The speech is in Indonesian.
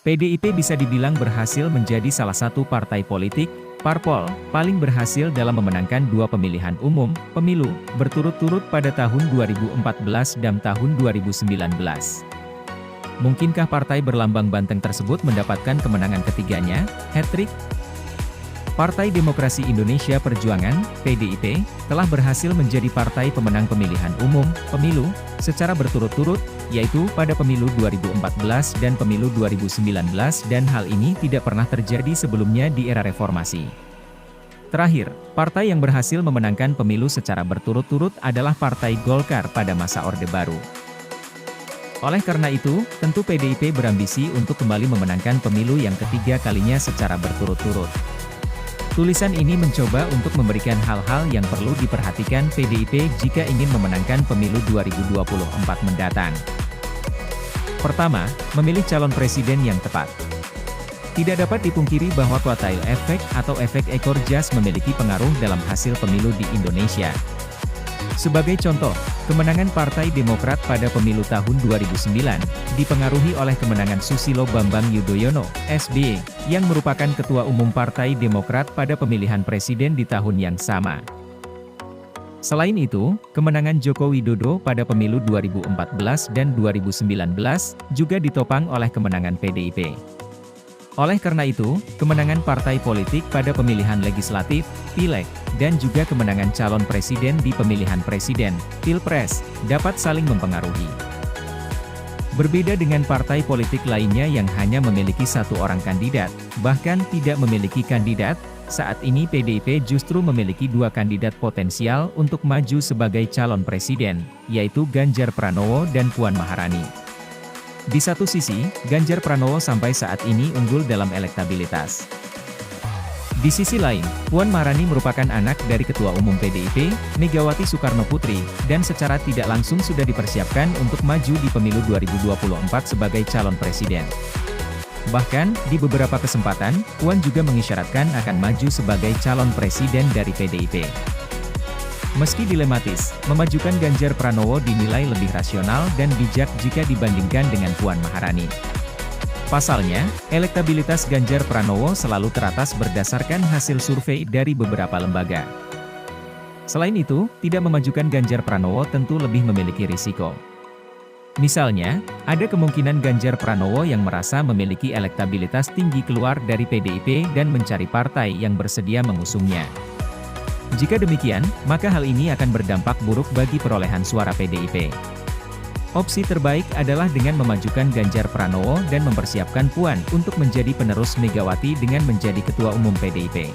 PDIP bisa dibilang berhasil menjadi salah satu partai politik, parpol, paling berhasil dalam memenangkan dua pemilihan umum, pemilu, berturut-turut pada tahun 2014 dan tahun 2019. Mungkinkah partai berlambang banteng tersebut mendapatkan kemenangan ketiganya, hat-trick? Partai Demokrasi Indonesia Perjuangan, PDIP, telah berhasil menjadi partai pemenang pemilihan umum, pemilu, secara berturut-turut, yaitu pada pemilu 2014 dan pemilu 2019 dan hal ini tidak pernah terjadi sebelumnya di era reformasi. Terakhir, partai yang berhasil memenangkan pemilu secara berturut-turut adalah Partai Golkar pada masa Orde Baru. Oleh karena itu, tentu PDIP berambisi untuk kembali memenangkan pemilu yang ketiga kalinya secara berturut-turut. Tulisan ini mencoba untuk memberikan hal-hal yang perlu diperhatikan PDIP jika ingin memenangkan pemilu 2024 mendatang. Pertama, memilih calon presiden yang tepat. Tidak dapat dipungkiri bahwa kotail efek atau efek ekor jas memiliki pengaruh dalam hasil pemilu di Indonesia. Sebagai contoh, kemenangan Partai Demokrat pada pemilu tahun 2009, dipengaruhi oleh kemenangan Susilo Bambang Yudhoyono, SBY, yang merupakan Ketua Umum Partai Demokrat pada pemilihan presiden di tahun yang sama. Selain itu, kemenangan Joko Widodo pada pemilu 2014 dan 2019, juga ditopang oleh kemenangan PDIP. Oleh karena itu, kemenangan partai politik pada pemilihan legislatif, pileg, dan juga kemenangan calon presiden di pemilihan presiden, pilpres, dapat saling mempengaruhi. Berbeda dengan partai politik lainnya yang hanya memiliki satu orang kandidat, bahkan tidak memiliki kandidat, saat ini PDIP justru memiliki dua kandidat potensial untuk maju sebagai calon presiden, yaitu Ganjar Pranowo dan Puan Maharani. Di satu sisi, Ganjar Pranowo sampai saat ini unggul dalam elektabilitas. Di sisi lain, Puan Maharani merupakan anak dari Ketua Umum PDIP, Megawati Soekarnoputri, dan secara tidak langsung sudah dipersiapkan untuk maju di pemilu 2024 sebagai calon presiden. Bahkan, di beberapa kesempatan, Puan juga mengisyaratkan akan maju sebagai calon presiden dari PDIP. Meski dilematis, memajukan Ganjar Pranowo dinilai lebih rasional dan bijak jika dibandingkan dengan Puan Maharani. Pasalnya, elektabilitas Ganjar Pranowo selalu teratas berdasarkan hasil survei dari beberapa lembaga. Selain itu, tidak memajukan Ganjar Pranowo tentu lebih memiliki risiko. Misalnya, ada kemungkinan Ganjar Pranowo yang merasa memiliki elektabilitas tinggi keluar dari PDIP dan mencari partai yang bersedia mengusungnya. Jika demikian, maka hal ini akan berdampak buruk bagi perolehan suara PDIP. Opsi terbaik adalah dengan memajukan Ganjar Pranowo dan mempersiapkan Puan untuk menjadi penerus Megawati dengan menjadi Ketua Umum PDIP.